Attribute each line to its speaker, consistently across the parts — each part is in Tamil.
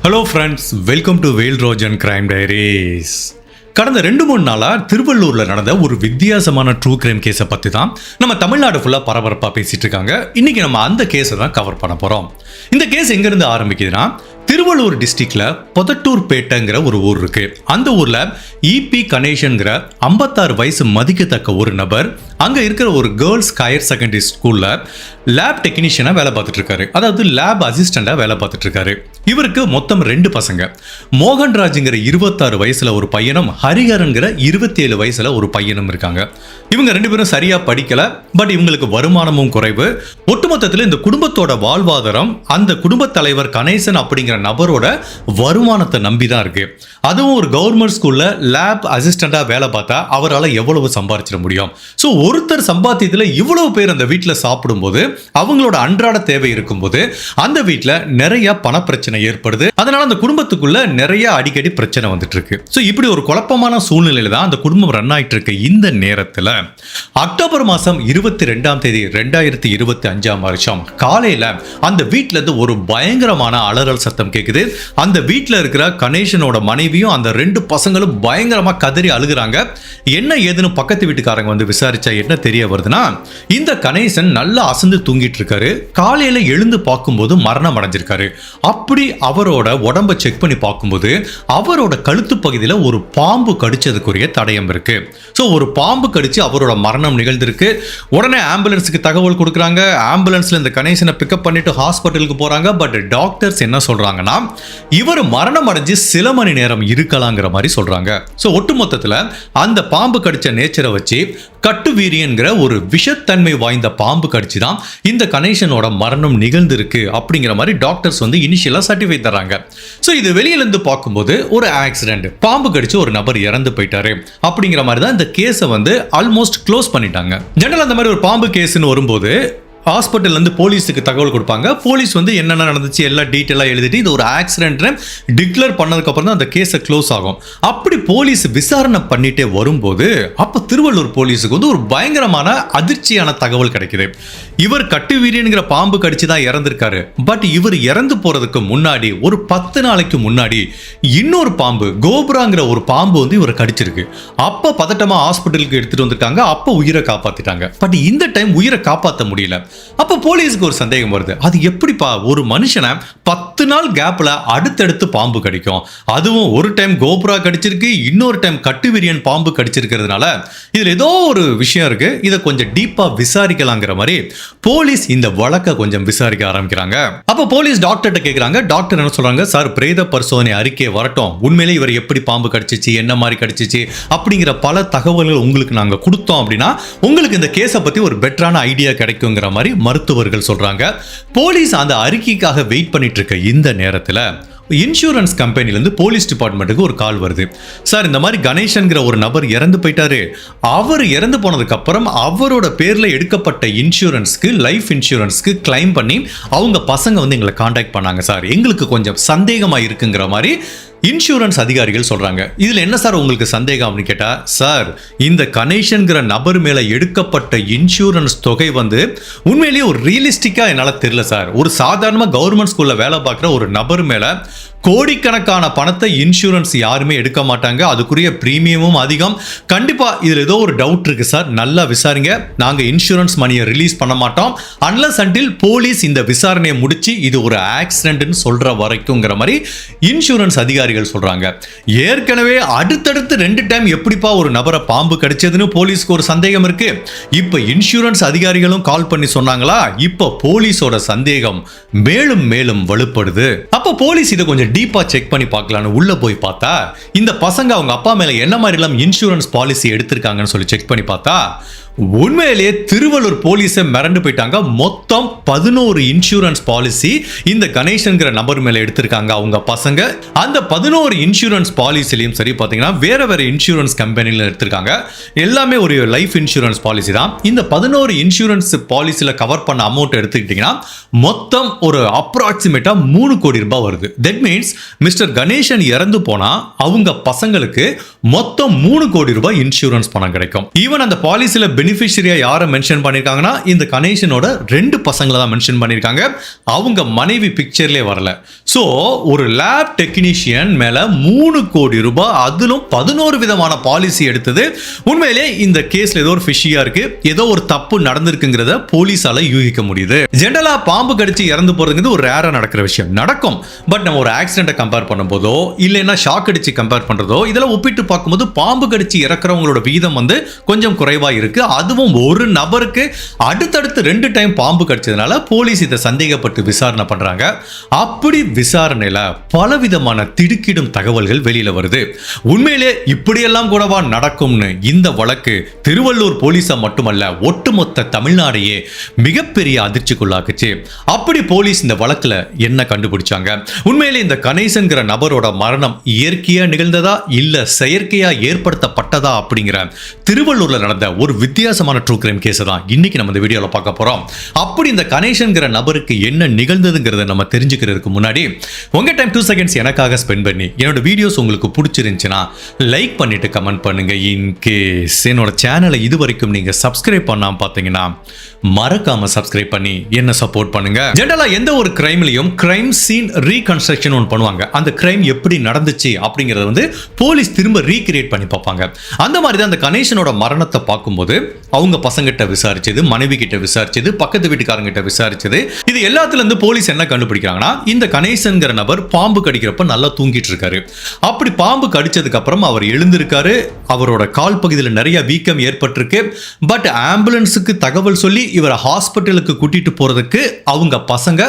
Speaker 1: Hello friends, welcome to Vel Rojan crime diaries. கடந்த 2-3 நாளாக திருவள்ளூரில் நடந்த ஒரு வித்தியாசமான ட்ரூ கிரைம் கேஸை பற்றி தான் நம்ம தமிழ்நாடு ஃபுல்லாக பரபரப்பாக பேசிகிட்டு இருக்காங்க. இன்றைக்கி நம்ம அந்த கேஸை தான் கவர் பண்ண போகிறோம். இந்த கேஸ் எங்கேருந்து ஆரம்பிக்குதுன்னா, திருவள்ளூர் டிஸ்ட்ரிக்ட்ல பொதட்டூர்பேட்டைங்கிற ஒரு ஊர் இருக்கு. அந்த ஊர்ல இபி கணேசன்கிற 56 வயசு மதிக்கத்தக்க ஒரு நபர் அங்க இருக்கிற ஒரு கேர்ள்ஸ் ஹையர் செகண்டரி ஸ்கூல்ல லேப் டெக்னீஷியனா வேலை பார்த்துட்டு இருக்காரு. அதாவது லேப் அசிஸ்டண்டா வேலை பார்த்துட்டு இருக்காரு. இவருக்கு மொத்தம் 2 பசங்க. மோகன்ராஜுங்கிற 26 வயசுல ஒரு பையனும், ஹரிஹரன்கிற 27 வயசுல ஒரு பையனும் இருக்காங்க. இவங்க 2 பேரும் சரியா படிக்கல. பட் இவங்களுக்கு வருமானமும் குறைவு. ஒட்டுமொத்தத்தில் இந்த குடும்பத்தோட வாழ்வாதாரம் அந்த குடும்ப தலைவர் கணேசன் அப்படிங்கிற நபரோட வருமானத்தை நம்பி தான் இருக்கு. அதுவும் ஒரு கவர்மெண்ட் ஸ்கூல்ல லேப் அசிஸ்டண்டா வேலை பார்த்தா அவரால் எவ்வளவு சம்பாதிச்சிட முடியும்? ஸோ ஒருத்தர் சம்பாத்தியத்தில் இவ்வளவு பேர் அந்த வீட்டில் சாப்பிடும்போது, அவங்களோட அன்றாட தேவை இருக்கும்போது அந்த வீட்டில் நிறைய பண பிரச்சனை ஏற்படுது. அதனால அந்த குடும்பத்துக்குள்ள நிறைய அடிக்கடி பிரச்சனை வந்துட்டு இருக்கு. ஸோ இப்படி ஒரு குழப்பமான சூழ்நிலையில தான் அந்த குடும்பம் ரன் ஆயிட்டு இருக்கு. இந்த நேரத்தில் அக்டோபர் மாதம் 22ஆம் தேதி 2025ஆம் வருஷம் காலையில் அந்த வீட்டில இருந்து ஒரு பயங்கரமான அலறல் சத்தம் கேட்குது. அந்த வீட்டில் இருக்கிற கணேசனோட மனைவியும் அந்த 2 பசங்களும் பயங்கரமா கதறி அழுகுறாங்க. என்ன ஏதுன்னு பக்கத்து வீட்டுக்காரங்க வந்து விசாரிச்சா என்ன தெரிய வருதுன்னா, இந்த கணேசன் நல்லா அசந்து தூங்கிட்டு இருக்காரு. காலையில எழுந்து பார்க்கும்போது மரணம் அடைஞ்சிருக்காரு. அப்படி அவரோட உடம்ப செக் பண்ணி பார்க்கும்போது அவரோட கழுத்து பகுதியில் ஒரு பாம்பு கடிச்சதுக்குரிய தடயம் இருக்கு. ஸோ ஒரு பாம்பு கடிச்சு அவரோட மரணம் நிகழ்ந்திருக்கு. உடனே ஆம்புலன்ஸுக்கு தகவல் கொடுக்குறாங்க. ஆம்புலன்ஸ்ல இந்த கணேசனை பிக்கப் பண்ணிட்டு ஹாஸ்பிட்டலுக்கு போறாங்க. பட் டாக்டர்ஸ் என்ன சொல்றாங்கன்னா, இவர் மரணம் அடைஞ்சு சில மணி நேரம் இருக்கலாங்கிற மாதிரி சொல்றாங்க. ஸோ ஒட்டுமொத்தத்தில் அந்த பாம்பு கடிச்ச நேச்சரை வச்சு கட்டு வீரியன்கிற ஒரு விஷத்தன்மை வாய்ந்த பாம்பு கடிச்சு தான் இந்த கணேசனோட மரணம் நிகழ்ந்திருக்கு அப்படிங்கிற மாதிரி டாக்டர்ஸ் வந்து இனிஷியலா சர்டிஃபை தராங்க. ஸோ இது வெளியிலிருந்து பார்க்கும்போது ஒரு ஆக்சிடென்ட், பாம்பு கடிச்சு ஒரு நபர் இறந்து போயிட்டாரு அப்படிங்கிற மாதிரி தான் இந்த கேஸை வந்து ஆல்மோஸ்ட் க்ளோஸ் பண்ணிட்டாங்க. ஜெனரல் அந்த மாதிரி ஒரு பாம்பு கேஸ்ன்னு வரும்போது ஹாஸ்பிட்டல் வந்து போலீஸுக்கு தகவல் கொடுப்பாங்க. போலீஸ் வந்து என்னென்ன நடந்துச்சு எல்லாம் டீட்டெயிலாக எழுதிட்டு இது ஒரு ஆக்சிடென்ட்னு டிக்ளேர் பண்ணதுக்கப்புறம் தான் அந்த கேஸை க்ளோஸ் ஆகும். அப்படி போலீஸ் விசாரணை பண்ணிட்டே வரும்போது அப்போ திருவள்ளூர் போலீஸுக்கு வந்து ஒரு பயங்கரமான அதிர்ச்சியான தகவல் கிடைக்குது. இவர் கட்டு வீரியன்கிற பாம்பு கடிச்சு தான் இறந்திருக்காரு. பட் இவர் இறந்து போறதுக்கு முன்னாடி ஒரு 10 நாளைக்கு முன்னாடி இன்னொரு பாம்பு, கோபுராங்கிற ஒரு பாம்பு வந்து இவரை கடிச்சிருக்கு. அப்போ பதட்டமா ஹாஸ்பிட்டலுக்கு எடுத்துட்டு வந்திருக்காங்க. அப்போ உயிரை காப்பாத்திட்டாங்க. பட் இந்த டைம் உயிரை காப்பாற்ற முடியல. அப்ப போலீஸ்க்கு ஒரு சந்தேகம் வருது. அது எப்படிப்பா ஒரு மனுஷனை 10 நாள் கேப்ல அடுத்தடுத்து பாம்பு கடிக்கும்? அதுவும் ஒரு டைம் கோப்ரா கடிச்சிருக்கு, இன்னொரு டைம் கட்டுவிரியன் பாம்பு கடிச்சிருக்கிறதுனால இதுல ஏதோ ஒரு விஷயம் இருக்கு. இதை கொஞ்சம் டீப்பா விசாரிக்கலாங்கிற மாதிரி போலீஸ் இந்த வழக்கை கொஞ்சம் விசாரிக்க ஆரம்பிக்கிறாங்க. அப்ப போலீஸ் டாக்டர்கிட்ட கேட்கிறாங்க. டாக்டர் என்ன சொல்றாங்க, சார் பிரேத பரிசோதனை அறிக்கை வரட்டும், உண்மையிலே இவர் எப்படி பாம்பு கடிச்சிச்சு, என்ன மாதிரி கடிச்சிச்சு அப்படிங்கிற பல தகவல்கள் உங்களுக்கு நாங்க கொடுத்தோம் அப்படின்னா உங்களுக்கு இந்த கேஸை பத்தி ஒரு பெட்டரான ஐடியா கிடைக்குங்கிற மாதிரி மருத்துவர்கள் சொல்றாங்க. போலீஸ் அந்த அறிக்கைக்காக வெயிட் பண்ணிட்டு இருக்க இந்த நேரத்தில் இன்சூரன்ஸ் கம்பெனிலேருந்து போலீஸ் டிபார்ட்மெண்ட்டுக்கு ஒரு கால் வருது. சார், இந்த மாதிரி கணேசன்கிற ஒரு நபர் இறந்து போயிட்டாரு. அவர் இறந்து போனதுக்கு அப்புறம் அவரோட பேர்ல எடுக்கப்பட்ட இன்சூரன்ஸ்க்கு, லைஃப் இன்சூரன்ஸ்க்கு கிளைம் பண்ணி அவங்க பசங்க வந்து எங்களை காண்டாக்ட் பண்ணாங்க சார். எங்களுக்கு கொஞ்சம் சந்தேகமா இருக்குங்கிற மாதிரி இன்சூரன்ஸ் அதிகாரிகள் சொல்றாங்க. இதுல என்ன சார் உங்களுக்கு சந்தேகம் அப்படின்னு கேட்டா, சார் இந்த கணேசன்கிற நபர் மேல எடுக்கப்பட்ட இன்சூரன்ஸ் தொகை வந்து உண்மையிலேயே ஒரு ரியலிஸ்டிக்கா என்னால தெரியல சார். ஒரு சாதாரண கவர்மெண்ட் ஸ்கூல்ல வேலை பார்க்குற ஒரு நபர் மேல கோடிக்கணக்கான பணத்தை இன்சூரன்ஸ் யாருமே எடுக்க மாட்டாங்க. அதுக்குரிய பிரீமியமும் அதிகம். கண்டிப்பா இதுல ஏதோ ஒரு டவுட் இருக்கு சார், நல்லா விசாரிங்க. நாங்க இன்சூரன்ஸ் மணியை ரிலீஸ் பண்ண மாட்டோம் அன்லஸ் அன்டில் போலீஸ் இந்த விசாரணையை முடிச்சு இது ஒரு ஆக்சிடென்ட்னு சொல்ற வரைக்கும்ங்கிற மாதிரி இன்சூரன்ஸ் அதிகாரிகள் சொல்றாங்க. ஏற்கனவே அடுத்தடுத்து 2 டைம் எப்படிப்பா ஒரு நபரை பாம்பு கடிச்சதுன்னு போலீஸ்க்கு ஒரு சந்தேகம் இருக்கு. இப்ப இன்சூரன்ஸ் அதிகாரிகளும் கால் பண்ணி சொன்னாங்களா, இப்ப போலீஸோட சந்தேகம் மேலும் மேலும் வலுப்படுது. அப்ப போலீஸ் இதை கொஞ்சம் டீப்பா செக் பண்ணி பார்க்கலான்னு உள்ள போய் பார்த்தா இந்த பசங்க அவங்க அப்பா மேல என்ன மாதிரி எல்லாம் இன்சூரன்ஸ் பாலிசி எடுத்திருக்காங்கன்னு சொல்லி செக் பண்ணி பார்த்தா உண்மையிலேயே திருவள்ளூர் போலீஸை மிரண்டு போயிட்டாங்க. மொத்தம் 11 இன்சூரன்ஸ் பாலிசி இந்த கணேசன்கிற நபர் மேல எடுத்திருக்காங்க அவங்க பசங்க. அந்த 11 இன்சூரன்ஸ் பாலிசிலையும் சரி பாத்தீங்கன்னா வேற வேற இன்சூரன்ஸ் கம்பெனில எடுத்திருக்காங்க. எல்லாமே ஒரு லைஃப் இன்சூரன்ஸ் பாலிசி தான். இந்த 11 இன்சூரன்ஸ் பாலிசில கவர் பண்ண அமௌண்ட் எடுத்துக்கிட்டீங்கன்னா மொத்தம் ஒரு அப்ராக்சிமேட்டா 3 கோடி ரூபாய் வருது. தட் மீன்ஸ் மிஸ்டர் கணேசன் இறந்து போனா அவங்க பசங்களுக்கு மொத்தம் 3 கோடி ரூபாய் இன்சூரன்ஸ் பணம் கிடைக்கும். ஈவன் அந்த பாலிசில பெனிஃபிஷரியா யாரை மென்ஷன் பண்ணியிருக்காங்கன்னா இந்த கணேசனோட 2 பசங்களை தான் மென்ஷன் பண்ணியிருக்காங்க. அவங்க மனைவி பிக்சர்லேயே வரல. ஸோ ஒரு லேப் டெக்னீஷியன் மேல 3 கோடி ரூபாய், அதிலும் 11 விதமான பாலிசி எடுத்தது உண்மையிலே இந்த கேஸ்ல ஏதோ ஒரு ஃபிஷியா இருக்கு, ஏதோ ஒரு தப்பு நடந்திருக்குங்கிறத போலீஸால யூகிக்க முடியுது. ஜெனரலா பாம்பு கடிச்சு இறந்து போறதுங்கிறது ஒரு ரேரா நடக்கிற விஷயம், நடக்கும். பட் நம்ம ஒரு ஆக்சிடென்ட்டை கம்பேர் பண்ணும்போதோ இல்லைன்னா ஷாக் அடிச்சு கம்பேர் பண்றதோ இதெல்லாம் ஒப்பிட்டு பார்க்கும்போது பாம்பு கடிச்சு இறக்குறவங்களோட வீதம் கொஞ்சம் குறைவா இருக்கு. அதுவும் ஒரு நபருக்கு அடுத்தடுத்து 2 டைம் பாம்பு கடிச்சதுனால போலீஸ் இதை சந்தேகப்பட்டு விசாரணை பண்றாங்க. அப்படி விசாரணையில பலவிதமான திடுக்கிடும் தகவல்கள் வெளியில வருது. உண்மையிலே இப்படியெல்லாம் கூடவா நடக்கும்னு இந்த வழக்கு திருவள்ளூர் போலீஸா மட்டுமல்ல ஒட்டுமொத்த தமிழ்நாடையே மிகப்பெரிய அதிர்ச்சிக்குள்ளாக்குச்சு. அப்படி போலீஸ் இந்த வழக்குல என்ன கண்டுபிடிச்சாங்க, உண்மையிலே இந்த கணேசன்கிற நபரோட மரணம் இயற்கையா நிகழ்ந்ததா இல்ல செயற்கையா ஏற்படுத்தப்பட்டதா அப்படிங்கிற திருவள்ளூர்ல நடந்த ஒரு வித்தியாசமான ட்ரூ கிரைம் கேஸ் தான் இன்னைக்கு நம்ம இந்த வீடியோல பார்க்க போறோம். அப்படி இந்த கணேசன்கிற நபருக்கு என்ன நிகழ்ந்ததுங்கிறத நம்ம தெரிஞ்சுக்கிறதுக்கு முன்னாடி உங்க டைம் 2 செகண்ட்ஸ் எனக்காக ஸ்பெண்ட் பண்ணி என்னோட வீடியோஸ் உங்களுக்கு பிடிச்சிருந்துச்சுன்னா லைக் பண்ணிட்டு கமெண்ட் பண்ணுங்க. இன் கேஸ் என்னோட சேனலை இதுவரைக்கும் நீங்க சப்ஸ்கிரைப் பண்ணாம பார்த்தீங்கன்னா மறக்காம சப்ஸ்கிரைப் பண்ணி என்ன சப்போர்ட் பண்ணுங்க. ஜெனரலா எந்த ஒரு கிரைம்லயும் கிரைம் சீன் ரீகன்ஸ்ட்ரக்ஷன் ஒன்று பண்ணுவாங்க. அந்த கிரைம் எப்படி நடந்துச்சு அப்படிங்கறத போலீஸ் திரும்ப ரீகிரியேட் பண்ணி பார்ப்பாங்க. அந்த மாதிரி தான் அந்த கணேசனோட மரணத்தை பார்க்கும்போது அவங்க பசங்கிட்ட விசாரிச்சது, மனைவி கிட்ட விசாரிச்சது, பக்கத்து வீட்டுக்காரங்க கிட்ட விசாரிச்சது, இது எல்லாத்துல இருந்து போலீஸ் என்ன கண்டுபிடிக்கிறாங்கன்னா இந்த கணேசன்கிற நபர் பாம்பு கடிக்கிறப்ப நல்லா தூங்கிட்டு இருக்காரு. அப்படி பாம்பு கடிச்சதுக்கு அப்புறம் அவர் எழுந்திருக்காரு. அவரோட கால் பகுதியில் நிறைய வீக்கம் ஏற்பட்டிருக்கு. பட் ஆம்புலன்ஸுக்கு தகவல் சொல்லி இவரை ஹாஸ்பிட்டலுக்கு கூட்டிட்டு போறதுக்கு அவங்க பசங்க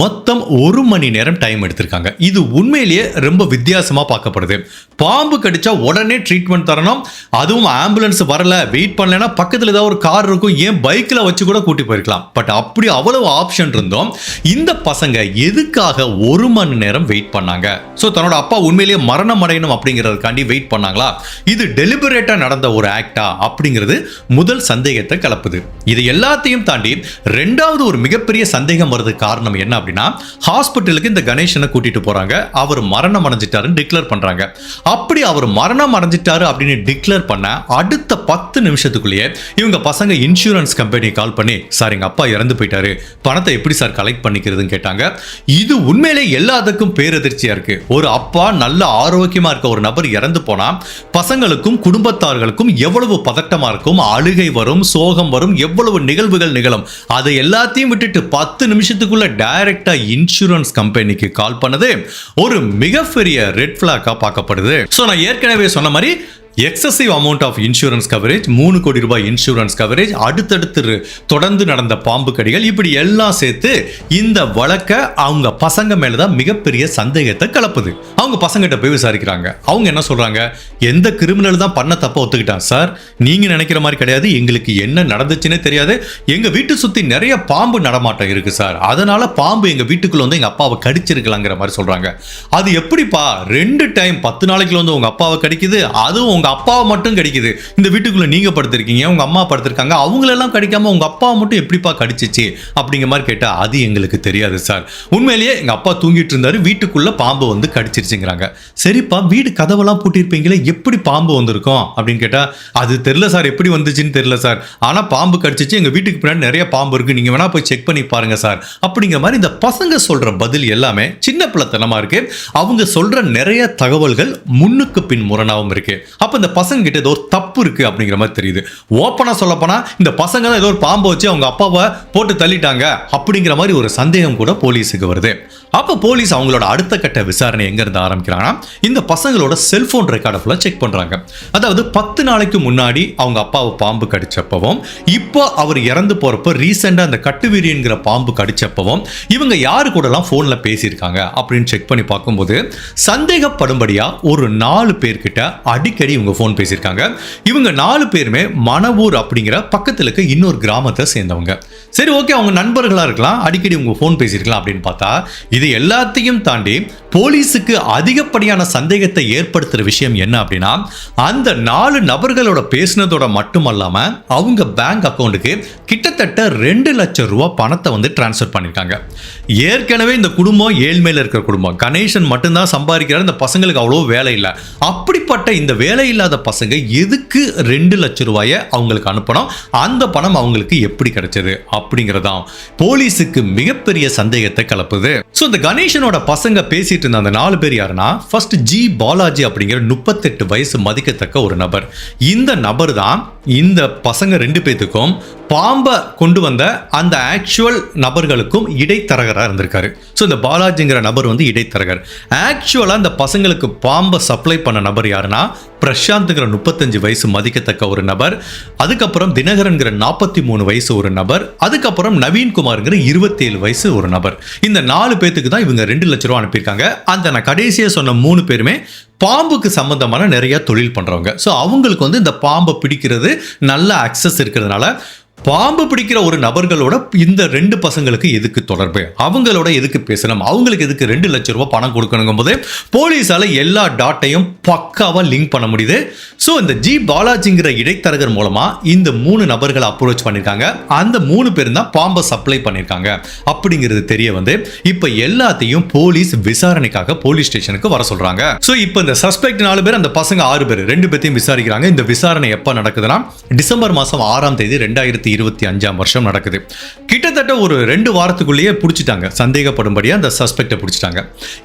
Speaker 1: மொத்தம் 1 மணி நேரம் டைம் எடுத்திருக்காங்க. இது உண்மையிலேயே ரொம்ப வித்தியாசமா பார்க்கப்படுது. பாம்பு கடிச்சா உடனே ட்ரீட்மெண்ட் தரணும், அதுவும் ஆம்புலன்ஸ் வரல வெயிட் பண்ணலன்னா பக்கத்தில் ஏதாவது ஒரு கார் இருக்கும், ஏன் பைக்ல வச்சு கூட கூட்டி போயிருக்கலாம். பட் அப்படி அவ்வளவு ஆப்ஷன் இருந்தோம். இந்த பசங்க எதுக்காக 1 மணி நேரம் வெயிட் பண்ணாங்க? ஸோ தன்னோட அப்பா உண்மையிலேயே மரணம் அடையணும் அப்படிங்கிறதுக்காண்டி வெயிட் பண்ணாங்களா? இது டெலிபரேட்டா நடந்த ஒரு ஆக்டா அப்படிங்கிறது முதல் சந்தேகத்தை கிளப்புது. இது எல்லாத்தையும் தாண்டி 2வது ஒரு மிகப்பெரிய சந்தேகம் வருது. காரணம் என்ன அப்படின்னா, ஹாஸ்பிட்டலுக்கு இந்த கணேசனை கூட்டிட்டு போறாங்க. அவர் மரணம் அடைஞ்சிட்டாருன்னு டிக்ளேர் பண்றாங்க. அப்படி அவர் மரணம் அடைஞ்சிட்டாரு அப்படின்னு டிக்ளேர் பண்ண அடுத்த 10 நிமிஷத்துக்குள்ளேயே இவங்க பசங்க இன்சூரன்ஸ் கம்பெனி கால் பண்ணி, சார் எங்க அப்பா இறந்து போயிட்டாரு, பணத்தை எப்படி சார் கலெக்ட் பண்ணிக்கிறதுன்னு கேட்டாங்க. இது உண்மையிலே எல்லாத்துக்கும் பேரதிர்ச்சியா இருக்கு. ஒரு அப்பா நல்ல ஆரோக்கியமா இருக்க ஒரு நபர் இறந்து போனா பசங்களுக்கும் குடும்பத்தார்களுக்கும் எவ்வளவு பதட்டமா இருக்கும், அழுகை வரும், சோகம் வரும், எவ்வளவு நிகழ்வுகள் நிகழும். அதை எல்லாத்தையும் விட்டுட்டு 10 நிமிஷத்துக்குள்ள டைரக்டா இன்சூரன்ஸ் கம்பெனிக்கு கால் பண்ணது ஒரு மிகப்பெரிய ரெட் பிளாக்கா பார்க்கப்படுது. சோ நான் ஏற்கனவே சொன்ன மாதிரி excessive amount of insurance coverage, 3 crore ரூபாய் இன்சூரன்ஸ் கவரேஜ், அடுத்தடுத்து தொடர்ந்து நடந்த பாம்பு கடிகள், இப்படி எல்லாம் சேர்த்து இந்த வழக்கை அவங்க பசங்க மேலதான் மிகப்பெரிய சந்தேகத்தை கலப்புது. அவங்க பசங்கிட்ட போய் விசாரிக்கிறாங்க. அவங்க என்ன சொல்றாங்க, எந்த கிரிமினல் தான் பண்ண தப்ப ஒத்துக்கிட்டான் சார், நீங்க நினைக்கிற மாதிரி கிடையாது, எங்களுக்கு என்ன நடந்துச்சுன்னே தெரியாது, எங்க வீட்டு சுத்தி நிறைய பாம்பு நடமாட்டம் இருக்கு சார், அதனால பாம்பு எங்க வீட்டுக்குள்ள எங்க அப்பாவை கடிச்சிருக்கலாங்கிற மாதிரி சொல்றாங்க. அது எப்படிப்பா 2 டைம் 10 நாளைக்குள்ள உங்க அப்பாவை கடிக்குது, அதுவும் உங்க அப்பாவை மட்டும் கடிக்குது, இந்த வீட்டுக்குள்ள நீங்க படுத்திருக்கீங்க, உங்க அம்மா படுத்திருக்காங்க, அவங்களெல்லாம் கடிக்காம உங்க அப்பாவை மட்டும் எப்படிப்பா கடிச்சிச்சு அப்படிங்கிற மாதிரி கேட்டா, அது எங்களுக்கு தெரியாது சார், உண்மையிலேயே எங்க அப்பா தூங்கிட்டு இருந்தாரு, வீட்டுக்குள்ள பாம்பு கடிச்சிருச்சுங்கிறாங்க. சரிப்பா, வீடு கதவெல்லாம் பூட்டிருப்பீங்களே, எப்படி பாம்பு வந்திருக்கும் அப்படின்னு கேட்டா, அது தெரியல சார், எப்படி வந்துச்சுன்னு தெரியல சார், ஆனா பாம்பு கடிச்சிச்சு, எங்க வீட்டுக்கு பின்னாடி நிறைய பாம்பு இருக்கு, நீங்க வேணா போய் செக் பண்ணி பாருங்க சார் அப்படிங்கிற மாதிரி இந்த பசங்க சொல்ற பதில் எல்லாமே சின்ன பிள்ளைத்தனமா இருக்கு. அவங்க சொல்ற நிறைய தகவல்கள் முன்னுக்கு பின் முரணாவும் இருக்கு. அப்ப இந்த பசங்க கிட்ட ஏதோ ஒரு தப்பு இருக்கு அப்படிங்கிற மாதிரி தெரியுது. ஓப்பனா சொல்ல போனா இந்த பசங்க தான் ஏதோ ஒரு பாம்பை வச்சு அவங்க அப்பாவை போட்டு தள்ளிட்டாங்க அப்படிங்கிற மாதிரி ஒரு சந்தேகம் கூட போலீஸுக்கு வருது. அப்ப போலீஸ் அவங்களோட அடுத்த கட்ட விசாரணை எங்க இருந்து ஆரம்பிக்கிறாங்கன்னா, இந்த பசங்களோட செல்போன் ரெக்கார்டை ஃபுல்லா செக் பண்றாங்க. அதாவது 10 நாளைக்கு முன்னாடி அவங்க அப்பாவை பாம்பு கடிச்சப்பவும், இப்போ அவர் இறந்து போறப்ப ரீசெண்டா அந்த கட்டுவீரியன்கிற பாம்பு கடிச்சப்பவும் இவங்க யாரு கூடலாம் போன்ல பேசியிருக்காங்க அப்படின்னு செக் பண்ணி பார்க்கும்போது சந்தேகப்படும்படியா ஒரு 4 பேர்கிட்ட அடிக்கடி இவங்க போன் பேசியிருக்காங்க. இவங்க 4 பேருமே மணவூர் அப்படிங்கிற பக்கத்துல இருக்க இன்னொரு கிராமத்தை சேர்ந்தவங்க. சரி ஓகே, அவங்க நண்பர்களாக இருக்கலாம், அடிக்கடி உங்கள் ஃபோன் பேசியிருக்கலாம் அப்படின்னு பார்த்தா, இது எல்லாத்தையும் தாண்டி போலீஸுக்கு அதிகப்படியான சந்தேகத்தை ஏற்படுத்துகிற விஷயம் என்ன அப்படின்னா, அந்த 4 நபர்களோட பேசினதோட மட்டுமல்லாமல் அவங்க பேங்க் அக்கௌண்ட்டுக்கு கிட்டத்தட்ட 2 லட்சம் ரூபா பணத்தை வந்து டிரான்ஸ்ஃபர் பண்ணியிருக்காங்க. ஏற்கனவே இந்த குடும்பம் ஏழ்மையில் இருக்கிற குடும்பம், கணேசன் மட்டும்தான் சம்பாதிக்கிறார், இந்த பசங்களுக்கு அவ்வளோ வேலை இல்லை. அப்படிப்பட்ட இந்த வேலை இல்லாத பசங்க எதுக்கு 2 லட்சம் ரூபாயை அவங்களுக்கு அனுப்பணும், அந்த பணம் அவங்களுக்கு எப்படி கிடைச்சது அப்படிங்கிறதான் போலீஸுக்கு மிகப்பெரிய சந்தேகத்தை கிளப்புது. ஸோ இந்த கணேசனோட பசங்க பேசிட்டு இருந்த அந்த 4 பேர் யாருன்னா, ஃபர்ஸ்ட் ஜி பாலாஜி அப்படிங்கிற 38 வயசு மதிக்கத்தக்க ஒரு நபர். இந்த நபர் தான் இந்த பசங்க 2 பேத்துக்கும் பாம்பை கொண்டு வந்த அந்த ஆக்சுவல் நபர்களுக்கும் இடைத்தரகராக இருந்திருக்காரு. ஸோ இந்த பாலாஜிங்கிற நபர் வந்து இடைத்தரகர். ஆக்சுவலாக இந்த பசங்களுக்கு பாம்பை சப்ளை பண்ண நபர் யாருன்னா, பிரசாந்த்ங்கிற 35 வயசு மதிக்கத்தக்க ஒரு நபர், அதுக்கப்புறம் தினகரன்கிற 43 வயசு ஒரு நபர், அதுக்கப்புறம் நவீன்குமார்ங்கிற 27 வயசு ஒரு நபர். இந்த 4 பேத்துக்கு தான் இவங்க 2 லட்சம் ரூபா அனுப்பியிருக்காங்க. அந்த நான் கடைசியாக சொன்ன 3 பேருமே பாம்புக்கு சம்பந்தமான நிறைய தொழில் பண்றவங்க. ஸோ அவங்களுக்கு வந்து இந்த பாம்பை பிடிக்கிறது நல்ல அக்சஸ் இருக்கிறதுனால, பாம்பு பிடிக்கிற ஒரு நபர்களோட இந்த 2 பசங்களுக்கு எதுக்கு தொடர்பு, அவங்களோட எதுக்கு பேசணும், அவங்களுக்கு எதுக்கு 2 லட்சம் ரூபாய் பணம் கொடுக்கணுங்கும் போது போலீஸால எல்லா டாட்டையும் பக்காவா லிங்க் பண்ண முடியுது. ஸோ இந்த ஜி பாலாஜிங்கிற இடைத்தரகர் மூலமா இந்த 3 நபர்களை அப்ரோச் பண்ணியிருக்காங்க. அந்த 3 பேரும் தான் பாம்பை சப்ளை பண்ணியிருக்காங்க அப்படிங்கிறது தெரிய வந்து இப்போ எல்லாத்தையும் போலீஸ் விசாரணைக்காக போலீஸ் ஸ்டேஷனுக்கு வர சொல்றாங்க. ஸோ இப்போ இந்த சஸ்பெக்ட் 4 பேர், அந்த பசங்க 6 பேர், 2 பேத்தையும் விசாரிக்கிறாங்க. இந்த விசாரணை எப்போ நடக்குதுன்னா, டிசம்பர் மாதம் 6ஆம் தேதி 2025ஆம் வருஷம் நடக்குது. கிட்டத்தட்ட ஒரு 2 வாரத்துக்குள்ளேயே பிடிச்சிட்டாங்க, சந்தேகப்படும்படியா அந்த சஸ்பெக்டை பிடிச்சிட்டாங்க.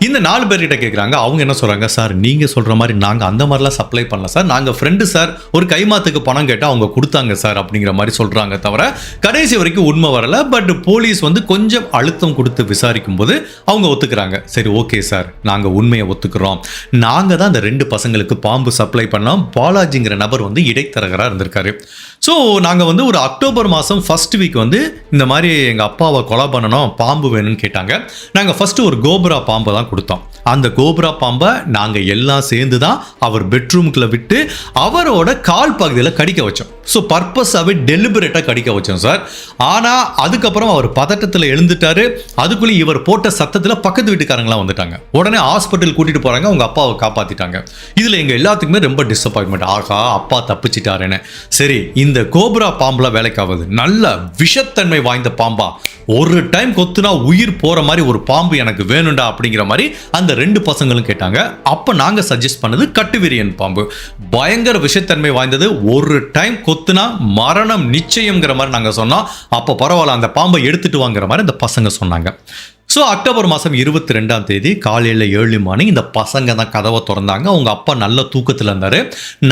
Speaker 1: இந்த 4 பேர்கிட்ட கேட்குறாங்க. அவங்க என்ன சொல்றாங்க, சார் நீங்க சொல்ற மாதிரி நாங்க அந்த மாதிரிலாம் சப்ளை பண்ணல சார், நாங்க ஃப்ரெண்டு சார், ஒரு கைமாத்துக்கு பணம் கேட்டால் அவங்க கொடுத்தாங்க சார் அப்படிங்கிற மாதிரி சொல்றாங்க. தவிர கடைசி வரைக்கும் உண்மை வரல. பட் போலீஸ் வந்து கொஞ்சம் அழுத்தம் கொடுத்து விசாரிக்கும் போது அவங்க ஒத்துக்கிறாங்க. சரி ஓகே சார், நாங்க உண்மையை ஒத்துக்கிறோம், நாங்க தான் அந்த 2 பசங்களுக்கு பாம்பு சப்ளை பண்ணோம், பாலாஜிங்கிற நபர் வந்து இடைத்தரகராக இருந்திருக்காரு. ஸோ நாங்கள் வந்து ஒரு அக்டோபர் மாதம் ஃபர்ஸ்ட் வீக் வந்து இந்த மாதிரி எங்கள் அப்பாவை கொலை பண்ணணும், பாம்பு வேணும்னு கேட்டாங்க. நாங்கள் ஃபர்ஸ்ட் ஒரு கோப்ரா பாம்பை தான் கொடுத்தோம். அந்த கோப்ரா பாம்பை நாங்கள் எல்லாம் சேர்ந்து தான் அவர் பெட்ரூமுக்குள்ள விட்டு அவரோட கால் பகுதியில் கடிக்க வச்சோம். ஸோ பர்பஸாகவே டெலிபரேட்டாக கடிக்க வச்சோம் சார். ஆனால் அதுக்கப்புறம் அவர் பதட்டத்தில் எழுந்துட்டாரு. அதுக்குள்ளே இவர் போட்ட சத்தத்தில் பக்கத்து வீட்டுக்காரங்களாம் வந்துட்டாங்க. உடனே ஹாஸ்பிட்டல் கூட்டிகிட்டு போகிறாங்க, அவங்க அப்பாவை காப்பாற்றிட்டாங்க. இதில் எங்கள் எல்லாத்துக்குமே ரொம்ப டிசப்பாயின்மெண்ட், ஆகா அப்பா தப்பிச்சிட்டாருன்னு. சரி, இந்த கோப்ரா பாம்புல வேலைக்காவது, நல்ல விஷத்தன்மை வாய்ந்த பாம்பா, ஒரு டைம் கொத்துனா உயிர் போற மாதிரி ஒரு பாம்பு எனக்கு வேணும்டா அப்படிங்கிற மாதிரி அந்த 2 பசங்களும் கேட்டாங்க. அப்ப நாங்க சஜஸ்ட் பண்ணது கட்டுவிரியன் பாம்பு, பயங்கர விஷத்தன்மை வாய்ந்தது, ஒரு டைம் கொத்துனா மரணம் நிச்சயம்ங்கிற மாதிரி நாங்க சொன்னோம். அப்ப பரவாயில்ல, அந்த பாம்பை எடுத்துட்டு வாங்குற மாதிரி அந்த பசங்க சொன்னாங்க. ஸோ அக்டோபர் மாதம் 22ஆம் தேதி காலையில் 7 மணி இந்த பசங்க தான் கதவை திறந்தாங்க. அவங்க அப்பா நல்ல தூக்கத்தில் இருந்தார்.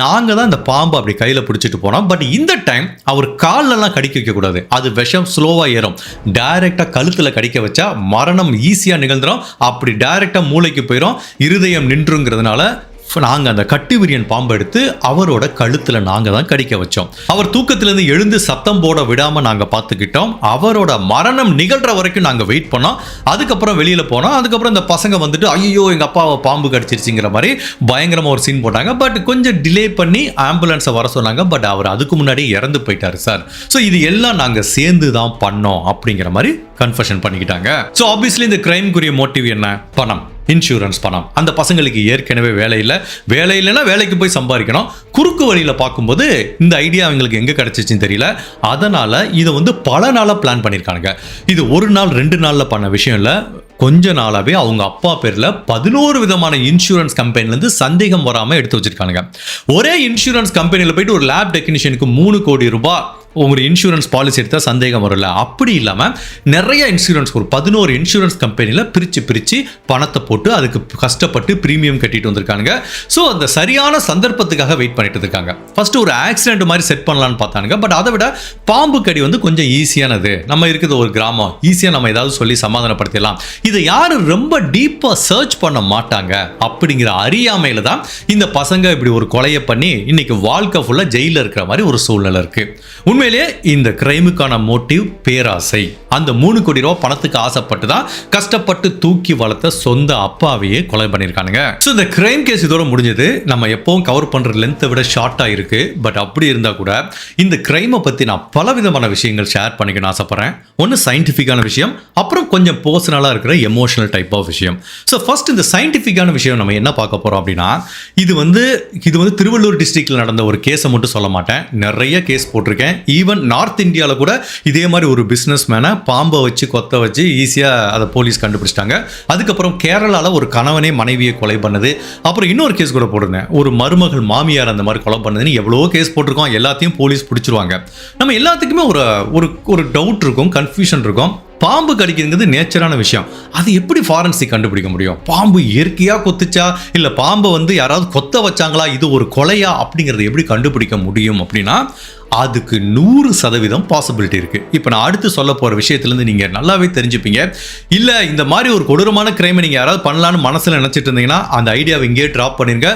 Speaker 1: நாங்கள் தான் இந்த பாம்பை அப்படி கையில் பிடிச்சிட்டு போனோம். பட் இந்த டைம் அவர் காலெல்லாம் கடிக்க வைக்கக்கூடாது, அது விஷம் ஸ்லோவாக ஏறும். டைரெக்டாக கழுத்தில் கடிக்க வச்சா மரணம் ஈஸியாக நிகழ்ந்துடும். அப்படி டைரெக்டாக மூளைக்கு போயிடும், இருதயம் நின்றுங்கிறதுனால நாங்கள் அந்த கட்டுவிரியன் பாம்பை எடுத்து அவரோட கழுத்தில் நாங்கள் தான் கடிக்க வச்சோம். அவர் தூக்கத்திலேருந்து எழுந்து சத்தம் போட விடாமல் நாங்கள் பார்த்துக்கிட்டோம். அவரோட மரணம் நிகழ்கிற வரைக்கும் நாங்கள் வெயிட் பண்ணோம். அதுக்கப்புறம் வெளியில் போனோம். அதுக்கப்புறம் இந்த பசங்க வந்துட்டு ஐயோ எங்கள் அப்பாவை பாம்பு கடிச்சிருச்சுங்கிற மாதிரி பயங்கரமாக ஒரு சீன் போட்டாங்க. பட் கொஞ்சம் டிலே பண்ணி ஆம்புலன்ஸை வர சொன்னாங்க. பட் அவர் அதுக்கு முன்னாடி இறந்து போயிட்டாரு சார். ஸோ இது எல்லாம் நாங்கள் சேர்ந்து தான் பண்ணோம் அப்படிங்கிற மாதிரி கன்ஃபெஷன் பண்ணிக்கிட்டாங்க. ஸோ ஆப்வியஸ்லி இந்த கிரைம்க்குரிய மோட்டிவ் என்ன? பணம், இன்சூரன்ஸ் பணம். அந்த பசங்களுக்கு ஏற்கனவே வேலை இல்லைன்னா வேலைக்கு போய் சம்பாதிக்கணும். குறுக்கு வழியில் பார்க்கும்போது இந்த ஐடியா அவங்களுக்கு எங்கே கிடச்சிச்சின்னு தெரியல. அதனால் இதை வந்து பல நாளாக பிளான் பண்ணியிருக்காங்க. இது ஒரு நாள் 2 நாளில் பண்ண விஷயம் இல்லை. கொஞ்ச நாளாகவே அவங்க அப்பா பேரில் 11 விதமான இன்சூரன்ஸ் கம்பெனிலேருந்து சந்தேகம் வராமல் எடுத்து வச்சிருக்காங்க. ஒரே இன்சூரன்ஸ் கம்பெனியில் போயிட்டு ஒரு லேப் டெக்னீஷியனுக்கு 3 கோடி ரூபாய் உங்களுடைய இன்சூரன்ஸ் பாலிசி எடுத்தால் சந்தேகம் வரல. அப்படி இல்லாமல் நிறைய இன்சூரன்ஸ், ஒரு 11 இன்சூரன்ஸ் கம்பெனியில் பிரித்து பணத்தை போட்டு அதுக்கு கஷ்டப்பட்டு ப்ரீமியம் கட்டிட்டு வந்திருக்காங்க. ஸோ அந்த சரியான சந்தர்ப்பத்துக்காக வெயிட் பண்ணிட்டு இருக்காங்க. ஃபர்ஸ்ட் ஒரு ஆக்சிடென்ட் மாதிரி செட் பண்ணலான்னு பார்த்தானுங்க. பட் அதை விட பாம்பு கடி வந்து கொஞ்சம் ஈஸியானது, நம்ம இருக்குது ஒரு கிராமம், ஈஸியாக நம்ம ஏதாவது சொல்லி சமாதானப்படுத்திடலாம், இதை யாரும் ரொம்ப டீப்பாக சர்ச் பண்ண மாட்டாங்க அப்படிங்கிற அறியாமையில தான் இந்த பசங்க இப்படி ஒரு கொலையை பண்ணி இன்னைக்கு வாழ்க்கை ஃபுல்லாக ஜெயிலில் இருக்கிற மாதிரி ஒரு சூழ்நிலை இருக்கு. உண்மை உண்மையிலேயே இந்த கிரைமுக்கான மோட்டிவ் பேராசை. அந்த 3 கோடி ரூபாய் பணத்துக்கு ஆசைப்பட்டு தான் கஷ்டப்பட்டு தூக்கி வளர்த்த சொந்த அப்பாவையே கொலை பண்ணியிருக்கானுங்க. ஸோ இந்த கிரைம் கேஸ் இதோட முடிஞ்சது. நம்ம எப்பவும் கவர் பண்ற லென்த்தை விட ஷார்ட்டா இருக்கு. பட் அப்படி இருந்தா கூட இந்த கிரைமை பத்தி நான் பலவிதமான விஷயங்கள் ஷேர் பண்ணிக்கணும்னு ஆசைப்படுறேன். ஒன்று சயின்டிஃபிக்கான விஷயம், அப்புறம் கொஞ்சம் பர்சனலா இருக்கிற எமோஷனல் டைப் ஆஃப் விஷயம். ஸோ ஃபர்ஸ்ட் இந்த சயின்டிஃபிக்கான விஷயம் நம்ம என்ன பார்க்க போறோம் அப்படின்னா, இது வந்து திருவள்ளூர் டிஸ்ட்ரிக்ட்ல நடந்த ஒரு கேஸை மட்டும் சொல்ல மாட்டேன். நிறைய கேஸ் போட்டிருக்கேன். ஈவன் நார்த் இந்தியாவில் கூட இதே மாதிரி ஒரு பிஸ்னஸ் மேனை பாம்பை வச்சு கொத்த வச்சு ஈஸியாக அதை போலீஸ் கண்டுபிடிச்சிட்டாங்க. அதுக்கப்புறம் கேரளாவில் ஒரு கணவனே மனைவியை கொலை பண்ணது. அப்புறம் இன்னொரு கேஸ் கூட போட்டிருந்தேன், ஒரு மருமகள் மாமியார் அந்த மாதிரி கொலை பண்ணதுன்னு எவ்வளோ கேஸ் போட்டிருக்கோம். எல்லாத்தையும் போலீஸ் பிடிச்சிருவாங்க. நம்ம எல்லாத்துக்குமே ஒரு டவுட் இருக்கும், கன்ஃபியூஷன் இருக்கும். பாம்பு கடிக்கிறது நேச்சரான விஷயம். அது எப்படி ஃபாரன்சிக் கண்டுபிடிக்க முடியும்? பாம்பு இயற்கையாக கொத்துச்சா இல்லை பாம்பை யாராவது கொத்த வச்சாங்களா, இது ஒரு கொலையா அப்படிங்கிறத எப்படி கண்டுபிடிக்க முடியும் அப்படின்னா, அதுக்கு 100% பாசிபிலிட்டி இருக்கு. இப்போ நான் அடுத்து சொல்ல போற விஷயத்திலிருந்து நீங்க நல்லாவே தெரிஞ்சுப்பீங்க. இல்ல இந்த மாதிரி ஒரு கொடூரமான கிரைமை நீங்க யாராவது பண்ணலான்னு மனசுல நினைச்சிட்டு இருந்தீங்கன்னா அந்த ஐடியாவை இங்கே டிராப் பண்ணிருங்க.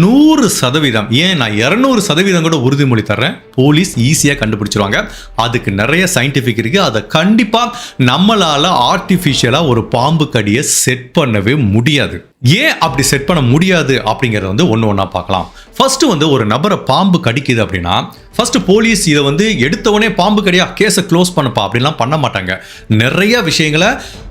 Speaker 1: 100%, ஏன் நான் 200% கூட உறுதிமொழி தர்றேன், போலீஸ் ஈஸியா கண்டுபிடிச்சிருவாங்க. அதுக்கு நிறைய சயின்டிபிக் இருக்கு. அதை கண்டிப்பா நம்மளால ஆர்டிபிஷியலா ஒரு பாம்பு கடியை செட் பண்ணவே முடியாது. ஏன் அப்படி செட் பண்ண முடியாது அப்படிங்கறத ஒன்று ஒன்றா பார்க்கலாம். ஃபர்ஸ்ட் ஒரு நபரை பாம்பு கடிக்குது அப்படின்னா, ஃபர்ஸ்ட் போலீஸ் இதை எடுத்தவொடனே பாம்பு கடியா கேஸை க்ளோஸ் பண்ணப்பா அப்படின்லாம் பண்ண மாட்டாங்க. நிறைய விஷயங்களை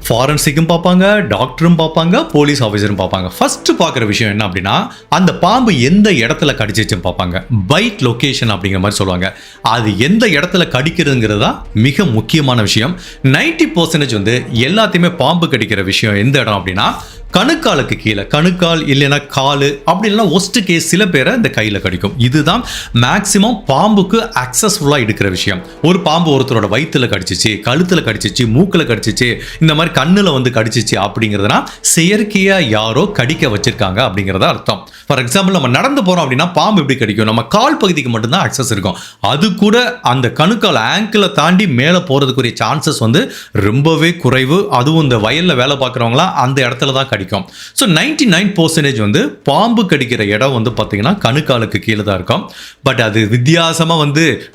Speaker 1: ஃபாரன்சிக்கும் பார்ப்பாங்க, டாக்டரும் பார்ப்பாங்க, போலீஸ் ஆஃபீஸரும் பார்ப்பாங்க. ஃபர்ஸ்ட் பார்க்குற விஷயம் என்ன அப்படின்னா, அந்த பாம்பு எந்த இடத்துல கடிச்சிச்சுன்னு பார்ப்பாங்க. பைட் லொகேஷன் அப்படிங்கிற மாதிரி சொல்லுவாங்க. அது எந்த இடத்துல கடிக்கிறதுங்கிறது தான் மிக முக்கியமான விஷயம். 90% எல்லாத்தையுமே பாம்பு கடிக்கிற விஷயம் எந்த இடம் அப்படின்னா, கணுக்காலுக்கு கீழே, கணுக்கால் இல்லைன்னா காலு, அப்படி இல்லைன்னா ஒஸ்ட் கேஸ் சில பேரை இந்த கையில் கடிக்கும். இதுதான் மேக்சிமம் பாம்புக்கு அக்சஸ்ஃபுல்லாக இருக்கிற விஷயம். ஒரு பாம்பு ஒருத்தரோட வயிற்றுல கடிச்சிச்சு, கழுத்தில் கடிச்சிச்சு, மூக்கில் கடிச்சிச்சு, இந்த மாதிரி கண்ணில் கடிச்சிச்சு அப்படிங்கிறதுனா செயற்கையாக யாரோ கடிக்க வச்சிருக்காங்க அப்படிங்கிறத அர்த்தம். ஃபார் எக்ஸாம்பிள், நம்ம நடந்து போகிறோம் அப்படின்னா பாம்பு எப்படி கடிக்கும்? நம்ம கால் பகுதிக்கு மட்டும்தான் அக்சஸ் இருக்கும். அது கூட அந்த கணுக்கால் ஆங்கிளை தாண்டி மேலே போகிறதுக்குரிய சான்சஸ் ரொம்பவே குறைவு. அதுவும் இந்த வயலில் வேலை பார்க்குறவங்களாம் அந்த இடத்துல தான் கடிக்கும். ஸோ 99% பாம்பு கடிக்கிற இடம் பார்த்தீங்கன்னா கணுக்காலுக்கு கீழே தான் இருக்கும். பட் அது வித்தியாசமாக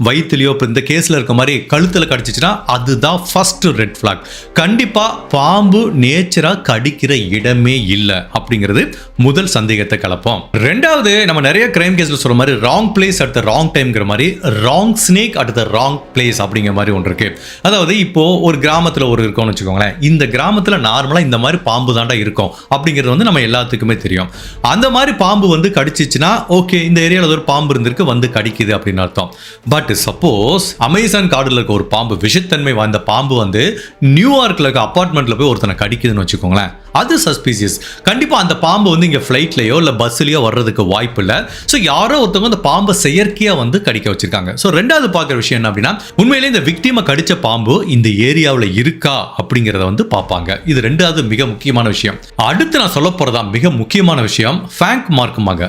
Speaker 1: வயிற்றுலையோ இப்போ இந்த கேஸில் இருக்க மாதிரி கழுத்தில் கடிச்சிச்சுன்னா அதுதான் ஃபர்ஸ்ட் ரெட் ஃபிளாக். கண்டிப்பாக பாம்பு நேச்சராக கடிக்கிற இடமே இல்லை அப்படிங்கிறது முதல் சந்தேகத்தை கலப்போம். ரெண்டாவது, நம்ம நிறைய கிரைம் கேஸில் சொல்ற மாதிரி wrong place at the wrong டைம்ங்கிற மாதிரி wrong snake at the wrong place அப்படிங்கிற மாதிரி ஒன்று இருக்கு. அதாவது இப்போ ஒரு கிராமத்தில் இருக்கோம்னு வச்சுக்கோங்களேன். இந்த கிராமத்தில் நார்மலாக இந்த மாதிரி பாம்பு தாண்டா இருக்கும் அப்படிங்கிறது நம்ம எல்லாத்துக்குமே தெரியும். அந்த மாதிரி பாம்பு கடிச்சிச்சுன்னா ஓகே, இந்த ஏரியாவில் ஒரு பாம்பு இருந்திருக்கு கடிக்குது அப்படின்னு அர்த்தம். பட் சப்போஸ் அமேசான் காடுல இருக்க ஒரு பாம்பு, விஷத்தன்மை வாய்ந்த பாம்பு நியூயார்க்ல இருக்க அபார்ட்மெண்ட்ல போய் ஒருத்தனை கடிக்குதுன்னு வச்சுக்கோங்களேன், அது சஸ்பீசியஸ். கண்டிப்பா அந்த பாம்பு இங்க ஃபிளைட்லயோ இல்ல பஸ்லயோ வர்றதுக்கு வாய்ப்பு இல்லை. ஸோ யாரோ ஒருத்தவங்க அந்த பாம்பை செயற்கையா கடிக்க வச்சிருக்காங்க. ஸோ ரெண்டாவது பார்க்குற விஷயம் என்ன அப்படின்னா, உண்மையிலேயே இந்த விக்டிமை கடிச்ச பாம்பு இந்த ஏரியாவில் இருக்கா அப்படிங்கிறத பார்ப்பாங்க. இது ரெண்டாவது மிக முக்கியமான விஷயம். அடுத்து நான் சொல்ல போறதா மிக முக்கியமான விஷயம், ஃபேங்க் மார்க்குமாங்க.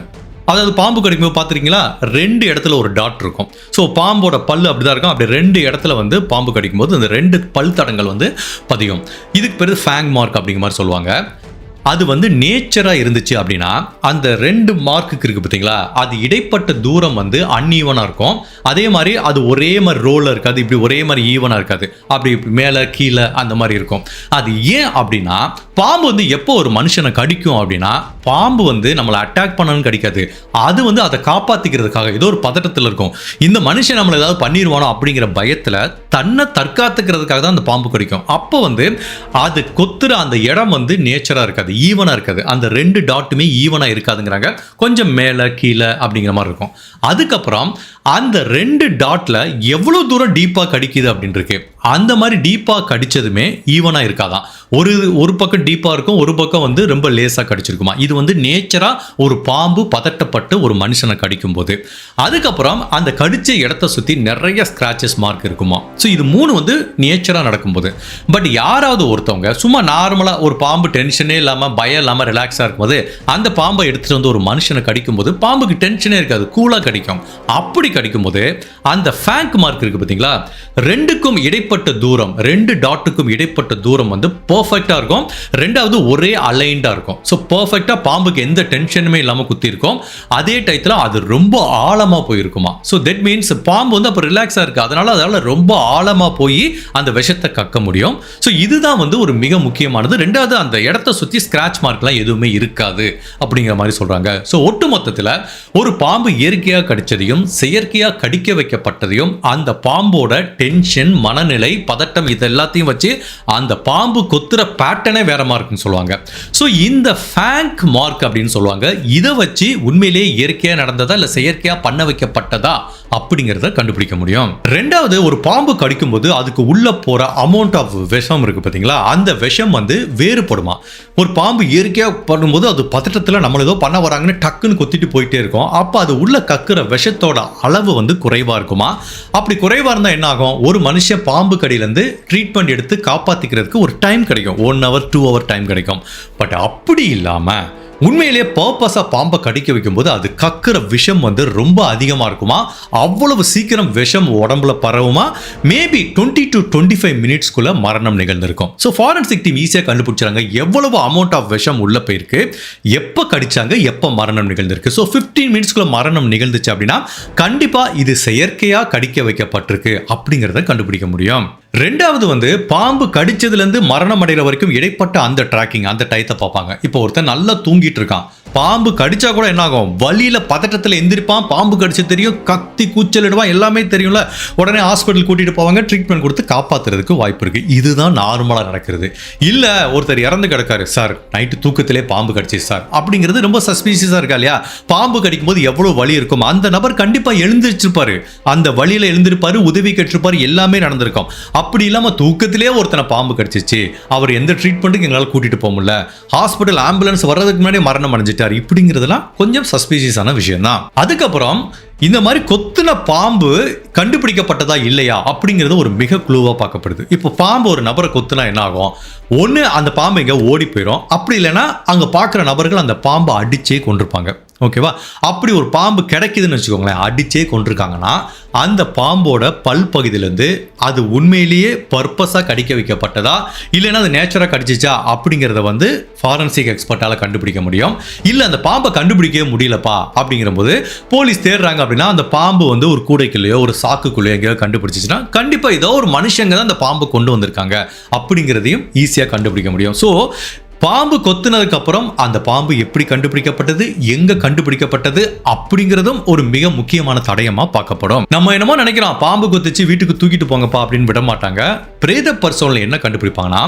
Speaker 1: அதாவது பாம்பு கடிக்கும்போது பார்த்துருக்கீங்களா, 2 இடத்துல ஒரு டாட் இருக்கும். ஸோ பாம்போட பல்லு அப்படிதான் இருக்கும். அப்படி 2 இடத்துல பாம்பு கடிக்கும்போது அந்த 2 பல் தடங்கள் பதியும். இதுக்கு பேர் ஃபேங் மார்க் அப்படிங்கிற மாதிரி சொல்லுவாங்க. அது நேச்சராக இருந்துச்சு அப்படின்னா அந்த 2 மார்க்குக்கு இருக்குது பார்த்தீங்களா, அது இடைப்பட்ட தூரம் அன்ஈவனாக இருக்கும். அதே மாதிரி அது ஒரே மாதிரி ரோலில் இருக்காது, இப்படி ஒரே மாதிரி ஈவனாக இருக்காது, அப்படி மேலே கீழே அந்த மாதிரி இருக்கும். அது ஏன் அப்படின்னா, பாம்பு எப்போ ஒரு மனுஷனை கடிக்கும் அப்படின்னா, பாம்பு நம்மளை அட்டாக் பண்ணணும்னு கடிக்காது. அது அதை காப்பாற்றிக்கிறதுக்காக ஏதோ ஒரு பதட்டத்தில் இருக்கும். இந்த மனுஷன் நம்மளை ஏதாவது பண்ணிடுவானோ அப்படிங்கிற பயத்தில் தன்னை தற்காத்துக்கிறதுக்காக தான் அந்த பாம்பு கடிக்கும். அப்போ அது கொத்துற அந்த இடம் நேச்சராக இருக்காது, ஈவனா இருக்காது. அந்த 2 டாட்டுமே ஈவனா இருக்காதுங்கிறாங்க. கொஞ்சம் மேலே கீழே அப்படிங்கிற மாதிரி இருக்கும். அதுக்கப்புறம் அந்த 2 டாட்ல எவ்வளவு தூரம் டீப்பா கடிக்குது அப்படின்னு இருக்கு. அந்த மாதிரி டீப்பா கடிச்சதுமே ஈவனா இருக்காதான். ஒரு பக்கம் டீப்பா இருக்கும், ஒரு பக்கம் ரொம்ப லேசா கடிச்சிருக்குமா. இது நேச்சரா ஒரு பாம்பு பதட்டப்பட்டு ஒரு மனுஷனை கடிக்கும் போது. அதுக்கப்புறம் அந்த கடிச்ச இடத்தை சுத்தி நிறைய ஸ்கிராச்சஸ் மார்க் இருக்குமா. ஸோ இது 3 நேச்சரா நடக்கும்போது. பட் யாராவது ஒருத்தவங்க சும்மா நார்மலா ஒரு பாம்பு டென்ஷனே இல்லாம பயம் இல்லாம ரிலாக்ஸா இருக்கும்போது அந்த பாம்பை எடுத்துட்டு ஒரு மனுஷனை கடிக்கும் போது பாம்புக்கு டென்ஷனே இருக்காது, கூலா கடிக்கும். அப்படி கடிக்கும் போது அந்த ஃபேங்க் மார்க் இருக்கு பார்த்தீங்களா, 2க்கும் இடைப்பட்ட இடைப்பட்ட தூரம், 2 டாட்டுக்கும் இடைப்பட்ட தூரம் வந்து பெர்ஃபெக்ட்டா இருக்கும். ரெண்டாவது ஒரே அலைன்டா இருக்கும். ஸோ பெர்ஃபெக்ட்டா பாம்புக்கு எந்த டென்ஷனுமே இல்லாம குத்தி இருக்கும். அதே டயத்துல அது ரொம்ப ஆழமா போயிருக்குமா. ஸோ தட் மீன்ஸ் பாம்பு வந்து அப்ப ரிலாக்ஸா இருக்கு, அதனால ரொம்ப ஆழமா போய் அந்த விஷத்தை கக்க முடியும். ஸோ இதுதான் வந்து ஒரு மிக முக்கியமானது. ரெண்டாவது அந்த இடத்த சுத்தி ஸ்கிராட்ச் மார்க்லாம் எதுவுமே இருக்காது அப்படிங்கிற மாதிரி சொல்றாங்க. ஸோ ஒட்டு மொத்தத்தில் ஒரு பாம்பு இயற்கையாக கடிச்சதையும் செயற்கையா கடிக்க வைக்கப்பட்டதையும் அந்த பாம்போட டென்ஷன், மனநிலை, பதட்டம் இது எல்லாத்தையும் வச்சு அந்த பாம்பு கொத்துற பேட்டர்னே வேற மார்க்னு சொல்லுவாங்க. ஸோ இந்த ஃபேங்க் மார்க் அப்படின்னு சொல்லுவாங்க. இதை வச்சு உண்மையிலேயே இயற்கையா நடந்ததா இல்ல செயற்கையா பண்ண வைக்கப்பட்டதா அப்படிங்கிறத கண்டுபிடிக்க முடியும். ரெண்டாவது, ஒரு பாம்பு கடிக்கும் போது அதுக்கு உள்ள போற அமௌண்ட் ஆஃப் விஷம் இருக்கு பாத்தீங்களா, அந்த விஷம் வந்து வேறுபடுமா. ஒரு பாம்பு இயற்கையா பண்ணும்போது அது பதட்டத்துல நம்ம ஏதோ பண்ண வராங்கன்னு டக்குன்னு கொத்திட்டு போயிட்டே இருக்கும். அப்ப அது உள்ள கக்குற விஷத்தோட அளவு வந்து குறைவா இருக்குமா. அப்படி குறைவா இருந்தா என்ன ஆகும், ஒரு மனுஷன் பாம்பு கடியிலிருந்து ட்ரீட்மெண்ட் எடுத்து காப்பாத்திக்கிறதுக்கு ஒரு டைம் கிடைக்கும், 1 hour 2 hour டைம் கிடைக்கும். பட் அப்படி இல்லாம உண்மையிலேயே பர்பஸா பாம்பை கடிக்க வைக்கும்போது அது கக்குற விஷம் வந்து ரொம்ப அதிகமா இருக்குமா. அவ்வளவு சீக்கிரம் விஷம் உடம்புல பரவுமா. மேபி 20 to 25 மினிட்ஸ்க்குள்ள மரணம் நிகழ்ந்திருக்கும். ஸோ ஃபாரன்சிக் டீம் ஈஸியாக கண்டுபிடிச்சாங்க எவ்வளவு அமௌண்ட் ஆஃப் விஷம் உள்ள போயிருக்கு, எப்போ கடிச்சாங்க, எப்போ மரணம் நிகழ்ந்திருக்கு. ஸோ 15 மினிட்ஸ்க்குள்ள மரணம் நிகழ்ந்துச்சு அப்படின்னா கண்டிப்பா இது செயற்கையா கடிக்க வைக்கப்பட்டிருக்கு அப்படிங்கிறத கண்டுபிடிக்க முடியும். ரெண்டாவது வந்து பாம்பு கடிச்சதுல இருந்து மரணம் அடைகிற வரைக்கும் இடைப்பட்ட அந்த ட்ராக்கிங், அந்த டயத்தை பார்ப்பாங்க. இப்போ ஒருத்தன் நல்லா தூங்கிட்டு இருக்கான், பாம்பு கடிச்சா கூட என்ன ஆகும், வலியில பதட்டத்தில் எந்திரிப்பான், பாம்பு கடிச்சு தெரியும், கத்தி கூச்சலிடுவான், எல்லாமே தெரியும்ல. உடனே ஹாஸ்பிட்டல் கூட்டிட்டு போவாங்க, ட்ரீட்மெண்ட் கொடுத்து காப்பாத்துறதுக்கு வாய்ப்பு இருக்கு. இதுதான் நார்மலா நடக்கிறது. இல்ல ஒருத்தர் இறந்து கிடக்காரு, சார் நைட்டு தூக்கத்திலே பாம்பு கடிச்சு சார் அப்படிங்கிறது ரொம்ப சஸ்பீஷியஸா இருக்கா இல்லையா. பாம்பு கடிக்கும் போது எவ்வளவு வலி இருக்கும், அந்த நபர் கண்டிப்பா எழுந்திருச்சிருப்பாரு, அந்த வலியில எழுந்திருப்பாரு, உதவி கேட்டிருப்பாரு, எல்லாமே நடந்திருக்கும். அப்படி இல்லாம தூக்கத்திலே ஒருத்தனை பாம்பு கடிச்சிச்சு, அவர் எந்த ட்ரீட்மெண்ட்டுக்கு எங்களால் கூட்டிட்டு போக முடியல, ஹாஸ்பிட்டல் ஆம்புலன்ஸ் வர்றதுக்கு முன்னாடி மரணம் அடைஞ்சிட்டார், இப்படிங்கிறதுலாம் கொஞ்சம் சஸ்பீஷியஸான விஷயம் தான். அதுக்கப்புறம் இந்த மாதிரி கொத்துன பாம்பு கண்டுபிடிக்கப்பட்டதா இல்லையா அப்படிங்கிறது ஒரு மிக குழுவா பார்க்கப்படுது. இப்போ பாம்பு ஒரு நபரை கொத்துனா என்ன ஆகும், ஒன்று அந்த பாம்பு எங்க ஓடி போயிடும், அப்படி இல்லைன்னா அங்க பார்க்குற நபர்கள் அந்த பாம்பை அடிச்சே கொண்டிருப்பாங்க. ஓகேவா. அப்படி ஒரு பாம்பு கிடைக்குதுன்னு வச்சுக்கோங்களேன், அடிச்சே கொண்டிருக்காங்கன்னா அந்த பாம்போட பல் பகுதியிலேருந்து அது உண்மையிலேயே பர்பஸாக கடிக்க வைக்கப்பட்டதா இல்லைன்னா அது நேச்சுரா கடிச்சிச்சா அப்படிங்கிறத வந்து ஃபாரன்சிக் எக்ஸ்பர்ட்டால கண்டுபிடிக்க முடியும். இல்லை அந்த பாம்பை கண்டுபிடிக்கவே முடியலப்பா அப்படிங்கிற போது போலீஸ் தேடுறாங்க அப்படின்னா அந்த பாம்பு வந்து ஒரு கூடைக்குள்ளேயோ ஒரு சாக்குக்குள்ளேயோ எங்கேயோ கண்டுபிடிச்சிச்சுன்னா கண்டிப்பாக ஏதோ ஒரு மனுஷங்க தான் அந்த பாம்பை கொண்டு வந்திருக்காங்க அப்படிங்கிறதையும் ஈஸியாக கண்டுபிடிக்க முடியும். ஸோ பாம்பு கொத்துனதுக்கு அப்புறம் அந்த பாம்பு எப்படி கண்டுபிடிக்கப்பட்டது, எங்க கண்டுபிடிக்கப்பட்டது அப்படிங்கிறதும் ஒரு மிக முக்கியமான தடயமா பார்க்கப்படும். நம்ம என்னமோ நினைக்கிறோம் பாம்பு கொத்துச்சு வீட்டுக்கு தூக்கிட்டு போங்கப்பா அப்படின்னு விட மாட்டாங்க. பிரேத பரிசோதனை என்ன கண்டுபிடிப்பாங்கன்னா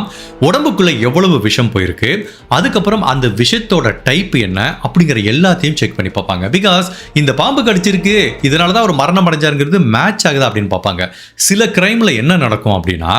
Speaker 1: உடம்புக்குள்ள எவ்வளவு விஷம் போயிருக்கு, அதுக்கப்புறம் அந்த விஷத்தோட டைப் என்ன அப்படிங்கிற எல்லாத்தையும் செக் பண்ணி பார்ப்பாங்க. பிகாஸ் இந்த பாம்பு கடிச்சிருக்கு இதனாலதான் ஒரு மரணம் அடைஞ்சாருங்கிறது மேட்ச் ஆகுதா அப்படின்னு பார்ப்பாங்க. சில கிரைம்ல என்ன நடக்கும் அப்படின்னா,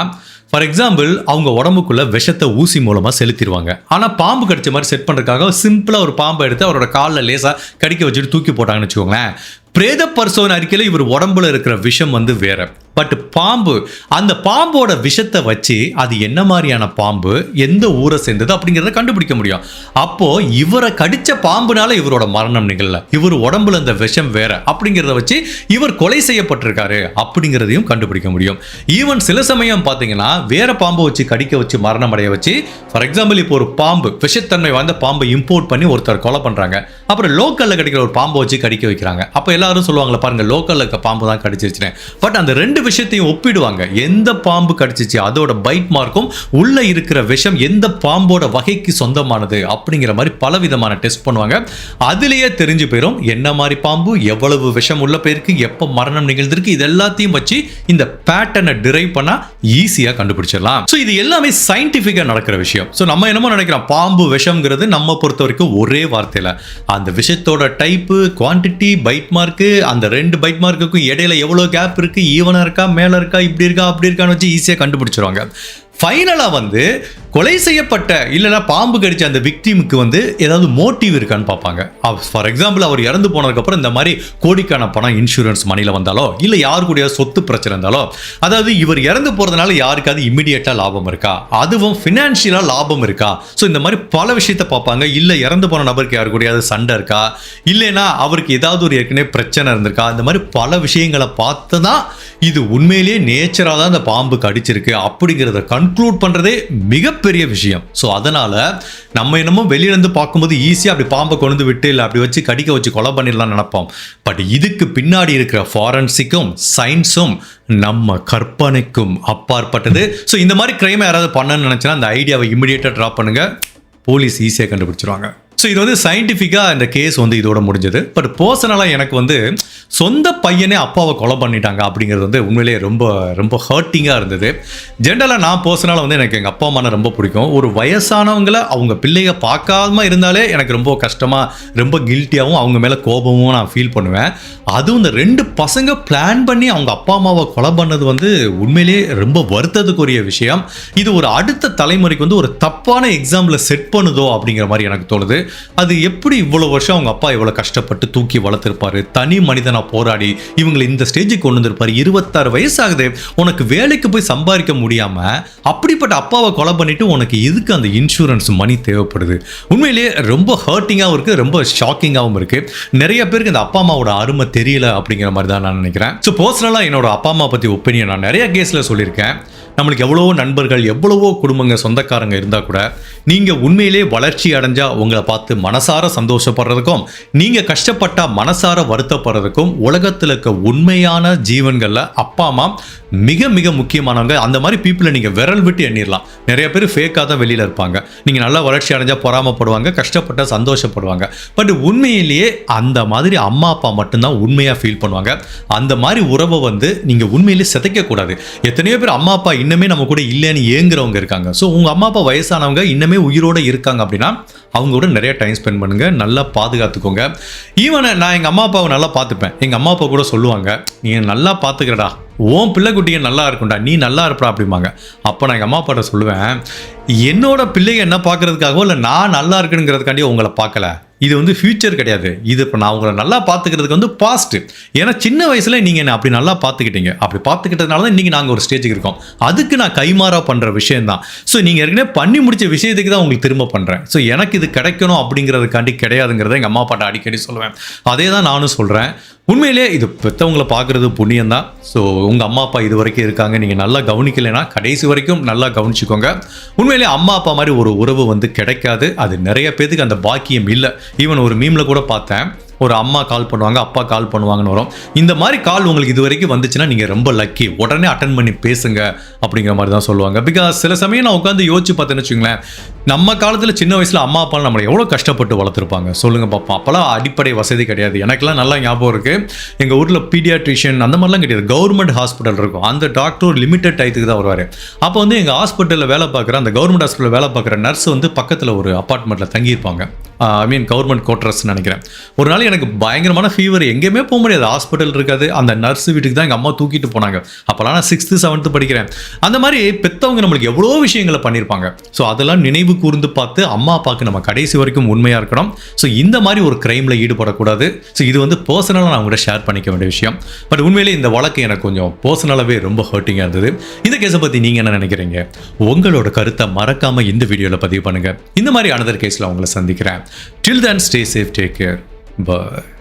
Speaker 1: ஃபார் எக்ஸாம்பிள் அவங்க உடம்புக்குள்ள விஷத்தை ஊசி மூலமா செலுத்திடுவாங்க. ஆனா பாம்பு கடிச்ச மாதிரி செட் பண்றதுக்காக சிம்பிளா ஒரு பாம்பை எடுத்து அவரோட காலில் லேசா கடிக்க வச்சுட்டு தூக்கி போட்டாங்கன்னு வச்சுக்கோங்களேன். பிரேத பரிசோதனை அறிக்கையில் இவர் உடம்புல இருக்கிற விஷம் வந்து வேற. பட் பாம்பு, அந்த பாம்போட விஷத்தை வச்சு அது என்ன மாதிரியான பாம்பு, எந்த ஊரை சேர்ந்தது அப்படிங்கிறத கண்டுபிடிக்க முடியும். அப்போ இவரை கடிச்ச பாம்புனால இவரோட மரணம் நிகழல, இவர் உடம்புல இந்த விஷம் வேற அப்படிங்கிறத வச்சு இவர் கொலை செய்யப்பட்டிருக்காரு அப்படிங்கிறதையும் கண்டுபிடிக்க முடியும். ஈவன் சில சமயம் பார்த்தீங்கன்னா வேற பாம்பை வச்சு கடிக்க வச்சு மரணம் அடைய வச்சு, ஃபார் எக்ஸாம்பிள் இப்போ ஒரு பாம்பு விஷத்தன்மை வாய்ந்த பாம்பை இம்போர்ட் பண்ணி ஒருத்தர் கொலை பண்றாங்க, அப்புறம் லோக்கல்ல கிடைக்கிற ஒரு பாம்பை வச்சு கடிக்க வைக்கிறாங்க. அப்போ எல்லாரும் சொல்லுவாங்களா பாருங்க லோக்கல்ல இருக்க பாம்பு தான் கடிச்சிருச்சு. பட் அந்த ரெண்டு விஷயத்தையும் ஒப்பிடுவாங்க, எந்த பாம்பு கடிச்சிச்சு அதோட பைட் மார்க்கும் உள்ள இருக்கிற விஷம் எந்த பாம்போட வகைக்கு சொந்தமானது அப்படிங்கிற மாதிரி பல விதமான டெஸ்ட் பண்ணுவாங்க. அதுலயே தெரிஞ்சு போயிடும் என்ன மாதிரி பாம்பு, எவ்வளவு விஷம் உள்ள போயிருக்கு, எப்ப மரணம் நிகழ்ந்திருக்கு, இது எல்லாத்தையும் வச்சு இந்த பேட்டர்னை டிரைவ் பண்ணா ஈஸியா கண்டுபிடிச்சிடலாம். ஸோ இது எல்லாமே சயின்டிஃபிக்கா நடக்கிற விஷயம். ஸோ நம்ம என்னமோ நினைக்கிறோம் பாம்பு விஷம்ங்கிறது நம்ம பொறுத்த வரைக்கும் ஒரே வார்த்தையில அந்த விஷத்தோட டைப்பு, குவான்டிட்டி, பைட் மார்க்கு, அந்த ரெண்டு பைட் மார்க்குக்கும் இடையில எவ்வளவு கேப் இருக்கு, ஈவனா இருக்கா, மேல இருக்கா, இப்படி இருக்கா, அப்படி இருக்கான்னு வச்சு ஈஸியா கண்டுபிடிச்சிருவாங்க. ஃபைனலா வந்து கொலை செய்யப்பட்ட இல்லைன்னா பாம்பு கடிச்ச அந்த விக்டிமுக்கு வந்து ஏதாவது மோட்டிவ் இருக்கான்னு பார்ப்பாங்க. ஃபார் எக்ஸாம்பிள் அவர் இறந்து போனதுக்கப்புறம் இந்த மாதிரி கோடிக்கான பணம் இன்சூரன்ஸ் மணியில் வந்தாலோ இல்லை யாரு கூடிய சொத்து பிரச்சனை இருந்தாலோ, அதாவது இவர் இறந்து போகிறதுனால யாருக்காவது இம்மிடியேட்டாக லாபம் இருக்கா, அதுவும் ஃபினான்ஷியலாக லாபம் இருக்கா. ஸோ இந்த மாதிரி பல விஷயத்தை பார்ப்பாங்க. இல்லை இறந்து போன நபருக்கு யாரு கூடியாவது சண்டை இருக்கா, இல்லைன்னா அவருக்கு ஏதாவது ஒரு ஏற்கனவே பிரச்சனை இருந்திருக்கா, இந்த மாதிரி பல விஷயங்களை பார்த்து தான் இது உண்மையிலேயே நேச்சராக தான் இந்த பாம்பு கடிச்சிருக்கு அப்படிங்கிறத கன்க்ளூட் பண்ணுறதே மிகப்பெரிய விஷயம். ஸோ அதனால் நம்ம என்னமோ வெளியிலேருந்து பார்க்கும்போது ஈஸியாக அப்படி பாம்பை கொண்டு விட்டு இல்லை அப்படி வச்சு கடிக்க வச்சு கொலை பண்ணிடலாம் நினைப்போம். பட் இதுக்கு பின்னாடி இருக்கிற ஃபாரன்சிக்கும் சயின்ஸும் நம்ம கற்பனைக்கும் அப்பாற்பட்டது. ஸோ இந்த மாதிரி கிரைமை யாராவது பண்ணணும்னு நினச்சினா அந்த ஐடியாவை இமிடியேட்டாக ட்ராப் பண்ணுங்கள், போலீஸ் ஈஸியாக கண்டுபிடிச்சிருவாங்க. ஸோ இது வந்து சயின்டிஃபிக்காக இந்த கேஸ் வந்து இதோட முடிஞ்சது. பட் பர்சனலாக எனக்கு வந்து சொந்த பையனே அப்பாவை கொலை பண்ணிட்டாங்க அப்படிங்கிறது வந்து உண்மையிலேயே ரொம்ப ரொம்ப ஹர்ட்டிங்காக இருந்தது. ஜென்ரலாக நான் பர்சனலாக வந்து எனக்கு எங்கள் அப்பா அம்மானை ரொம்ப பிடிக்கும். ஒரு வயசானவங்களை அவங்க பிள்ளைய பார்க்காம இருந்தாலே எனக்கு ரொம்ப கஷ்டமாக, ரொம்ப கில்ட்டியாகவும் அவங்க மேலே கோபமும் நான் ஃபீல் பண்ணுவேன். அதுவும் இந்த 2 பசங்க பிளான் பண்ணி அவங்க அப்பா அம்மாவை கொலை பண்ணது வந்து உண்மையிலேயே ரொம்ப வருத்தத்துக்குரிய விஷயம். இது ஒரு அடுத்த தலைமுறைக்கு வந்து ஒரு தப்பான எக்ஸாம்பிளை செட் பண்ணுதோ அப்படிங்கிற மாதிரி எனக்கு தோணுது. அது எப்படி இவ்வளோ வருஷம் அவங்க அப்பா இவ்வளோ கஷ்டப்பட்டு தூக்கி வளர்த்துருப்பாரு, தனி மனிதனா போராடி இவங்களை இந்த ஸ்டேஜுக்கு கொண்டு வந்திருப்பாரு. 26 வயசு ஆகுது, உனக்கு வேலைக்கு போய் சம்பாதிக்க முடியாம அப்படிப்பட்ட அப்பாவை கொலை பண்ணிட்டு உனக்கு எதுக்கு அந்த இன்சூரன்ஸ் மணி தேவைப்படுது? உண்மையிலேயே ரொம்ப ஹர்ட்டிங்காகவும் இருக்கு, ரொம்ப ஷாக்கிங்காகவும் இருக்கு. நிறைய பேருக்கு இந்த அப்பா அம்மாவோட அருமை தெரியல அப்படிங்கிற மாதிரி தான் நான் நினைக்கிறேன். ஸோ பர்சனலாக என்னோட அப்பா அம்மா பற்றி ஒப்பீனியன் நான் நிறைய கேஸில் சொல்லியிருக்கேன். நம்மளுக்கு எவ்வளவோ நண்பர்கள், எவ்வளவோ குடும்பங்க, சொந்தக்காரங்க இருந்தால் கூட நீங்கள் உண்மையிலே வளர்ச்சி அடைஞ்சால் உங்களை பார்த்து மனசார சந்தோஷப்படுறதுக்கும், நீங்கள் கஷ்டப்பட்டால் மனசார வருத்தப்படுறதுக்கும் உலகத்தில் இருக்க உண்மையான ஜீவன்களில் அப்பா அம்மா மிக மிக முக்கியமானவங்க. அந்த மாதிரி பீப்புளை நீங்கள் விரல் விட்டு எண்ணிடலாம். நிறைய பேர் ஃபேக்காக தான் வெளியில் இருப்பாங்க. நீங்கள் நல்லா வளர்ச்சி அடைஞ்சால் பொறாமப்படுவாங்க, கஷ்டப்பட்டால் சந்தோஷப்படுவாங்க. பட் உண்மையிலேயே அந்த மாதிரி அம்மா அப்பா மட்டும்தான் உண்மையாக ஃபீல் பண்ணுவாங்க. அந்த மாதிரி உறவை வந்து நீங்கள் உண்மையிலேயே சிதைக்கக்கூடாது. எத்தனையோ பேர் அம்மா அப்பா இன்னுமே நம்ம கூட இல்லைன்னு ஏங்குறவங்க இருக்காங்க. ஸோ உங்கள் அம்மா அப்பா வயசானவங்க இன்னுமே உயிரோடு இருக்காங்க அப்படின்னா அவங்க கூட நிறைய டைம் ஸ்பெண்ட் பண்ணுங்க, நல்லா பாதுகாத்துக்கோங்க. ஈவன் நான் எங்கள் அம்மா அப்பாவை நல்லா பார்த்துப்பேன். எங்கள் அம்மா அப்பா கூட சொல்லுவாங்க, நீ நல்லா பார்த்துக்கிறடா, உன் பிள்ளை குட்டிங்க நல்லா இருக்கும்டா, நீ நல்லா இருப்பா அப்படிம்பாங்க. அப்போ நான் எங்கள் அம்மா அப்பாட்ட சொல்லுவேன், என்னோட பிள்ளைங்க என்ன பார்க்கறதுக்காகவோ இல்லை நான் நல்லா இருக்குங்கிறதுக்காண்டியோ உங்களை பார்க்கல. இது வந்து ஃபியூச்சர் கிடையாது. இது இப்போ நான் உங்களை நல்லா பார்த்துக்கிறதுக்கு வந்து பாஸ்ட். ஏன்னா சின்ன வயசுல நீங்கள் என்ன அப்படி நல்லா பார்த்துக்கிட்டீங்க. அப்படி பார்த்துக்கிட்டதுனால தான் இன்றைக்கி நாங்கள் ஒரு ஸ்டேஜுக்கு இருக்கோம். அதுக்கு நான் கைமாறா பண்ணுற விஷயம் தான். ஸோ நீங்கள் ஏற்கனவே பண்ணி முடிச்ச விஷயத்துக்கு தான் உங்களுக்கு திரும்ப பண்ணுறேன். ஸோ எனக்கு இது கிடைக்கணும் அப்படிங்கிறதுக்காண்டி கிடையாதுங்கிறத எங்கள் அம்மா அப்பாட்ட அடிக்கடி சொல்லுவேன். அதே தான் நானும் சொல்கிறேன். உண்மையிலே இது பெற்றவங்களை பார்க்குறது புண்ணியம் தான். ஸோ உங்கள் அம்மா அப்பா இது வரைக்கும் இருக்காங்க, நீங்கள் நல்லா கவனிக்கலைன்னா கடைசி வரைக்கும் நல்லா கவனிச்சுக்கோங்க. உண்மையிலே அம்மா அப்பா மாதிரி ஒரு உறவு வந்து கிடைக்காது. அது நிறைய பேருக்கு அந்த பாக்கியம் இல்லை. ஈவன் ஒரு மீமில் கூட பார்த்தேன், ஒரு அம்மா கால் பண்ணுவாங்க, அப்பா கால் பண்ணுவாங்கன்னு வரும். இந்த மாதிரி கால் உங்களுக்கு இது வரைக்கும் வந்துச்சுன்னா நீங்கள் ரொம்ப லக்கி, உடனே அட்டன் பண்ணி பேசுங்க அப்படிங்கிற மாதிரி தான் சொல்லுவாங்க. பிகாஸ் சில சமயம் நான் உட்காந்து யோசிச்சு பார்த்தேன்னு வச்சுங்களேன், நம்ம காலத்தில் சின்ன வயசில் அம்மா அப்பா நம்மளை எவ்வளோ கஷ்டப்பட்டு வளர்த்துருப்பாங்க சொல்லுங்கள் பார்ப்போம். அப்போல்லாம் அடிப்படை வசதி கிடையாது. எனக்கெல்லாம் நல்லா ஞாபகம் இருக்குது, எங்கள் ஊரில் பீடியாட்ரிஷியன் அந்த மாதிரிலாம் கிடையாது. கவர்மெண்ட் ஹாஸ்பிட்டல் இருக்கும், அந்த டாக்டர் லிமிட்டட் டயத்துக்கு தான் வருவார். அப்போ வந்து எங்கள் ஹாஸ்பிட்டலில் வேலை பார்க்குற, அந்த கவர்மெண்ட் ஹாஸ்பிட்டலில் வேலை பார்க்குற நர்ஸ் வந்து பக்கத்தில் ஒரு அப்பார்ட்மெண்ட்டில் தங்கியிருப்பாங்க. ஐ மீன் கவர்மெண்ட் குவார்ட்டர்ஸ்னு நினைக்கிறேன். ஒரு நாள் எனக்கு பயங்கரமான ஃபீவர், எங்கேயுமே போக முடியாது, ஹாஸ்பிட்டல் இருக்காது. அந்த நர்ஸ் வீட்டுக்கு தான் எங்கள் அம்மா தூக்கிட்டு போனாங்க. அப்போலாம் நான் 6th 7th படிக்கிறேன். அந்த மாதிரி பெற்றவங்க நம்மளுக்கு எவ்வளோ விஷயங்களை பண்ணியிருப்பாங்க. ஸோ அதெல்லாம் நினைவு கூர்ந்து பார்த்து அம்மா அப்பாவுக்கு நம்ம கடைசி வரைக்கும் உண்மையாக இருக்கணும். ஸோ இந்த மாதிரி ஒரு கிரைமில் ஈடுபடக்கூடாது. ஸோ இது வந்து பர்சனலாக நான் கூட ஷேர் பண்ணிக்க வேண்டிய விஷயம். பட் உண்மையிலே இந்த வழக்கு எனக்கு கொஞ்சம் பர்சனலாகவே ரொம்ப ஹர்ட்டிங்காக இருந்தது. இந்த கேஸை பற்றி நீங்கள் என்ன நினைக்கிறீங்க? உங்களோட கருத்தை மறக்காமல் இந்த வீடியோவில் பதிவு பண்ணுங்கள். இந்த மாதிரி அனதர் கேஸில் உங்களை சந்திக்கிறேன். Till then, stay safe, take care. Bye.